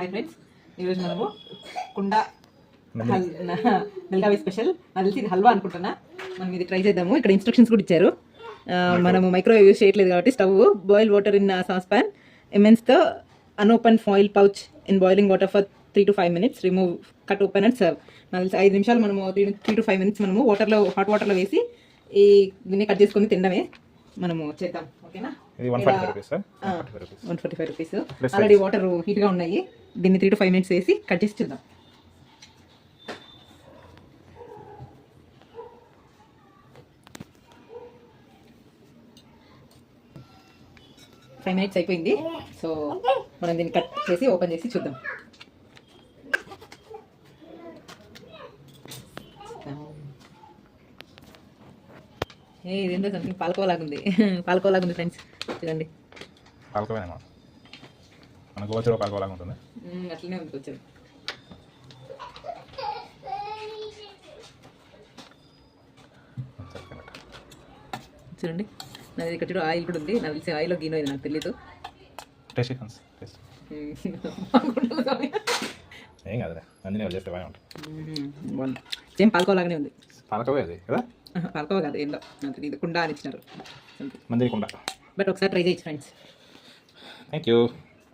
Hi friends, ఈరోజు మనము కుండ బెల్గావి స్పెషల్ నాకు తెలిసి ఇది హల్వా అనుకుంటున్నా. మనం ఇది ట్రై చేద్దాము. ఇక్కడ ఇన్స్ట్రక్షన్స్ కూడా ఇచ్చారు. మనము మైక్రోవేవ్ యూస్ చేయట్లేదు కాబట్టి stove boil water in sauce pan, immerse the unopened foil pouch in boiling water for 3 to 5 minutes, remove cut open and serve. నాకు తెలిసి 5 నిమిషాలు మనము 3 to 5 minutes మనము హాట్ వాటర్లో వేసి ఈ దీన్ని కట్ చేసుకొని తినడమే మనము చేద్దాం. ఓకేనా? 145 రూపీస్. ఆల్రెడీ వాటర్ హీట్గా ఉన్నాయి. దీన్ని 3 to 5 minutes వేసి కట్ చేసి చూద్దాం. ఫైవ్ మినిట్స్ అయిపోయింది. సో మనం దీన్ని కట్ చేసి ఓపెన్ చేసి చూద్దాం. ఇదేంటో సంథింగ్ పాలకోలాగుంది. పాలకోలాగుంది ఫ్రెండ్స్, చూడండి. పాలకోవేనా? మన గోచర పాలకోలాగా ఉంటుంది. అట్లనే ఉంది కొంచెం. చూడండి, నాది ఇక్కడ చూడు ఆయిల్ కూడా ఉంది. నాకు తెలిసి ఆయిల్లో గీనో ఇది నాకు తెలీదు. ఏం కాదులే, అన్నీ చేస్తే బాగా ఉంటుంది. సేమ్ పాలకోలాగానే ఉంది. పాలకోవే అది కదా? పాలకోవ కాదు, ఏందో నాకు తెలియదు. కుండ అని ఇచ్చినారు, మందిరి కుండ. బట్ ఒకసారి ట్రై చేయొచ్చు ఫ్రెండ్స్. Thank you.